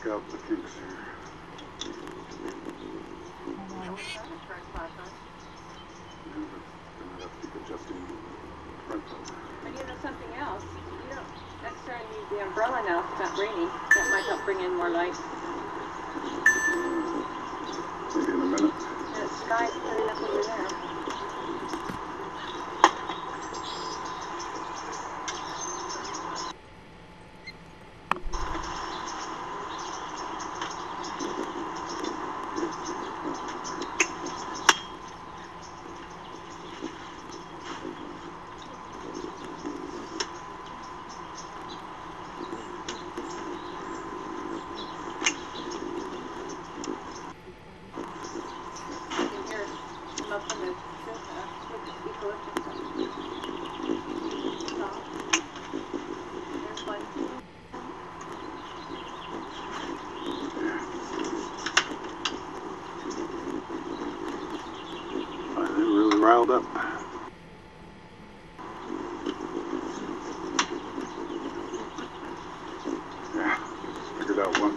work out the kinks here. Yeah, but Then I'd have to keep adjusting the front cover. you know something else? You don't necessarily need the umbrella now if it's not raining. That might help bring in more light. Maybe in a minute. And the sky's pretty enough over there. They're really riled up. Yeah, figured out one.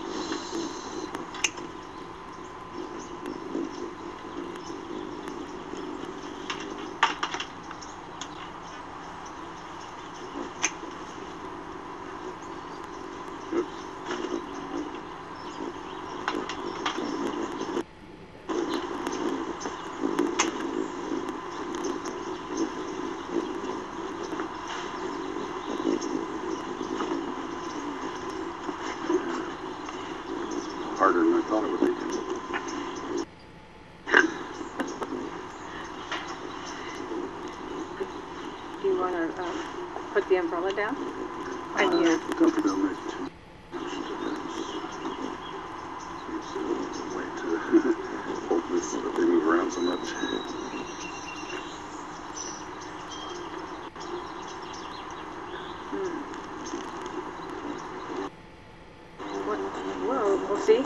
Harder than I thought it would be. Do you want to put the umbrella down? Don't go down there too much. It's a way to hold this so that they move around so much. Whoa, we'll see.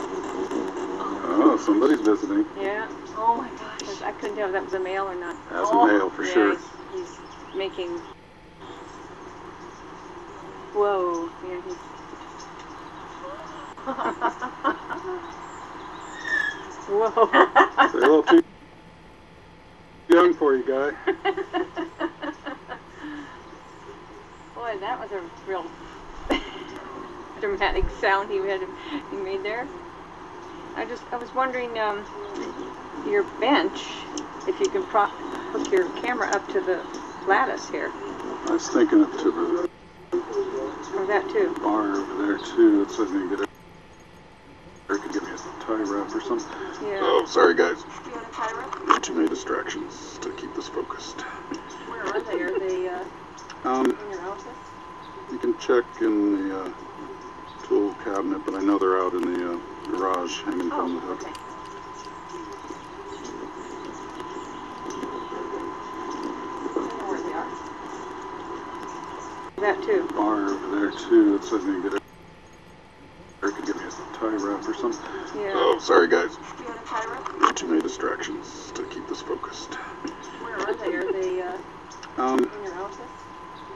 Oh, somebody's visiting. Yeah. Oh my gosh. I couldn't tell if that was a male or not. That's a male for sure. He's making. Whoa. Yeah, he's. Whoa. They're a little too young for you, guy. Boy, that was a real dramatic sound he made there. I was wondering, your bench, if you can hook your camera up to the lattice here. I was thinking up to the Or that too. bar over there too. It's something that Eric could give me a tie wrap or something. Yeah. Oh, sorry guys. Do you want a tie wrap? Too many distractions to keep this focused. Where are they? Are they in your office? You can check in the tool cabinet, but I know they're out in the garage hanging from the hook. Okay. I know where they are. That too. Bar over there too. It's something that Eric could give me a tie wrap or something. Yeah. Oh, sorry guys. Do you want a tie wrap? Too many distractions to keep this focused. Where are they? Are they in your office?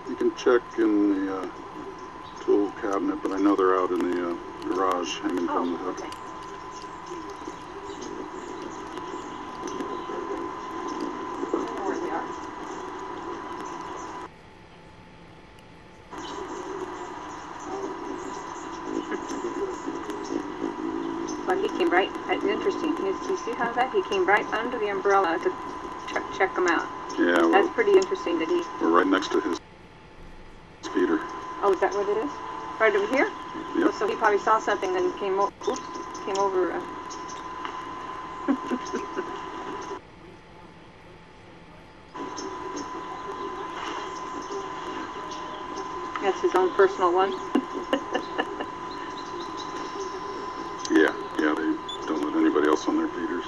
You can check in the tool cabinet, but I know they're out in the garage hanging from the hook. Okay. I know where they are. Well, he came right. It's interesting. You see how that he came right under the umbrella to check them out. Yeah, well, That's pretty interesting that he. we're right next to his speeder. Oh, is that what it is? Right over here? Yep. Oh, so he probably saw something and came over. Came over. That's his own personal one. Yeah, they don't let anybody else on their feeders.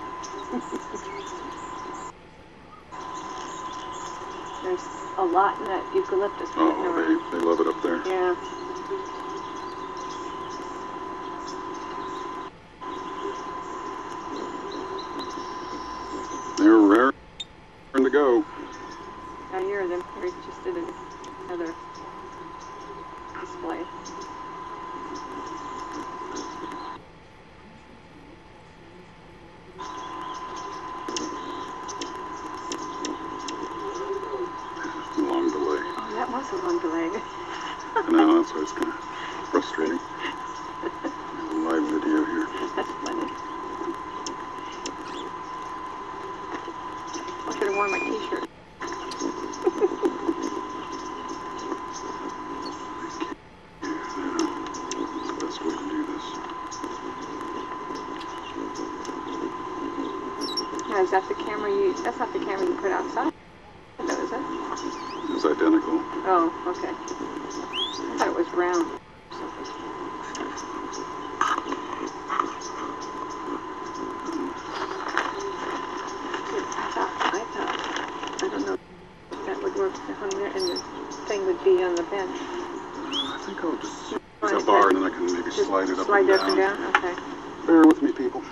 There's a lot in that eucalyptus. Oh, they love it up there. Yeah. They're raring to go. I hear them. We just did another display. on delay. I know, that's why it's kind of frustrating. Live video here. That's funny. I should have worn my t-shirt. That's the best way to do this. Yeah, is that the camera that's not the camera you put outside, though, is it? It's identical. Oh, okay. I thought it was round. I don't know if that would work to hung there and the thing would be on the bench. I think I'll just use that bar and then I can maybe Just slide it up slide and up and down. down? Okay. Bear with me, people.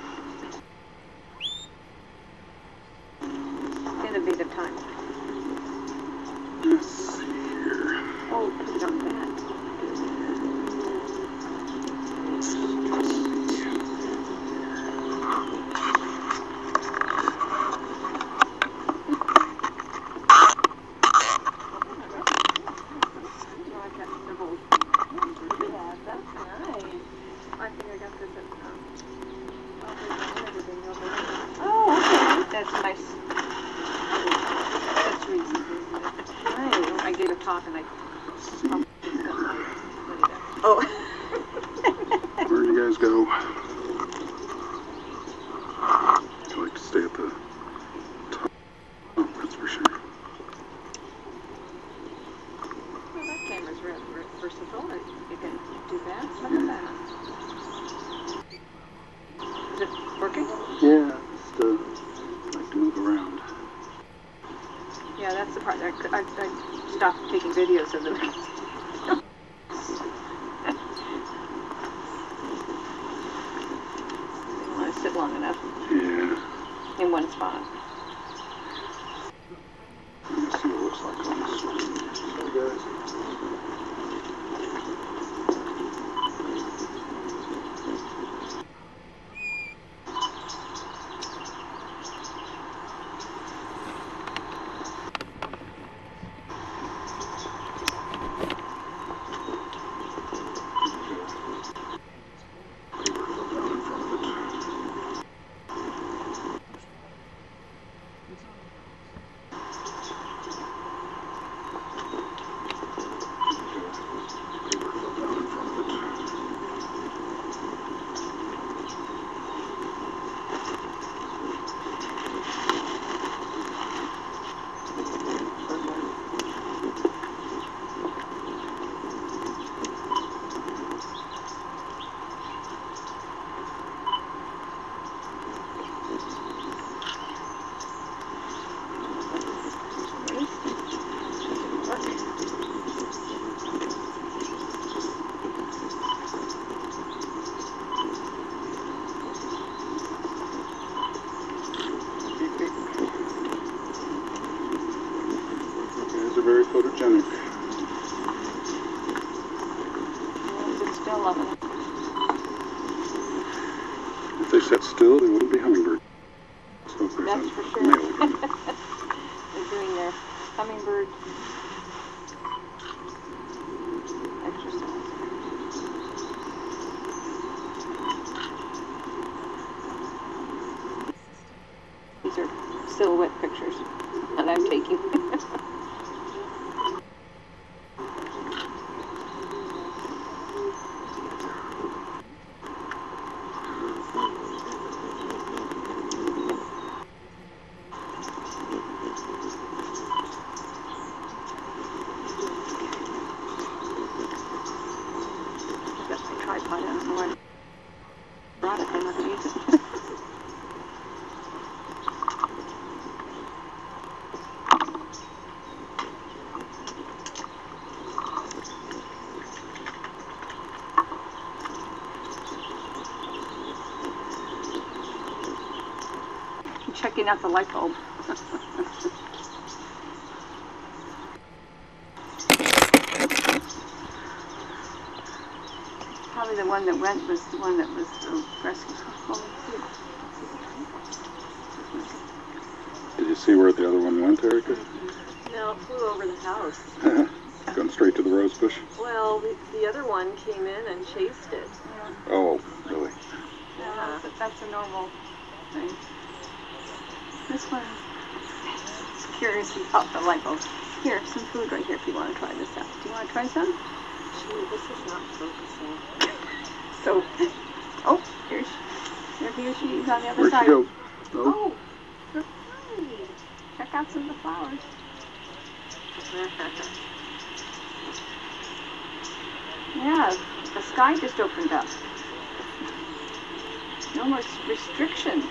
Innovative time. Let's see here. Oh, put it on that. That's nice. That's reasonable. Nice. I gave a talk and I. Oh. Where do you guys go? I like to stay at the top. Oh, that's for sure. Well, that camera's versatile. You can do that. Look at that. Is it working? Yeah, just like to move around. Yeah, that's the part that I stopped taking videos of them. Didn't want to sit long enough Yeah. in one spot. Let me see what it looks like on this one. Sorry, guys. Very photogenic. It's still loving it. If they sat still, they wouldn't be hummingbirds. So there's That's a for sure. male again. They're doing their hummingbird exercise. These are silhouette pictures that I'm taking. Tripod, I don't know why I brought it, I'm not going to use it. I'm checking out the light bulb. Probably the one that went was the one that was rescued. Did you see where the other one went, Erica? No, it flew over the house. Going straight rosebush? Well, the other one came in and chased it. Yeah. Oh, really? Yeah, that's a normal thing. This one is curious about the light bulb. Here, some food right here if you want to try this out. Do you want to try some? Gee, this is not focusing. So, oh, there he or she is on the other Where'd side. she go? Oh, they're flying. Check out some of the flowers. Yeah, the sky just opened up. No more restriction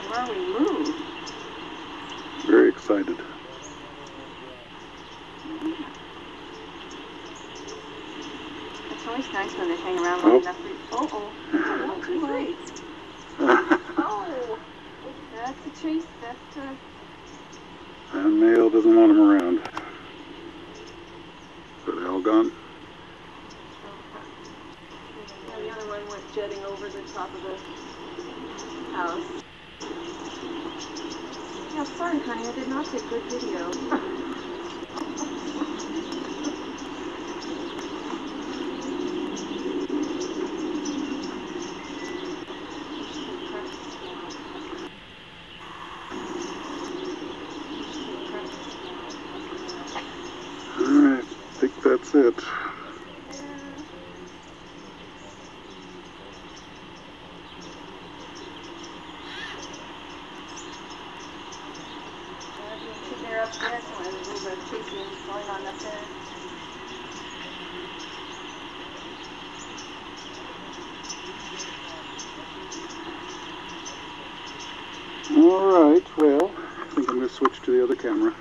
where we move. Very excited. It's always nice when they hang around long enough. Oh, too late. Oh, that's a chase. That's a... And male doesn't want him around. So they all gone? Yeah, the other one went jetting over the top of the house. Yeah, sorry, honey, I did not take good video. Alright, I think that's it. They're up there, so there's a little bit of chasing going on up there. Alright, well, I think I'm going to switch to the other camera.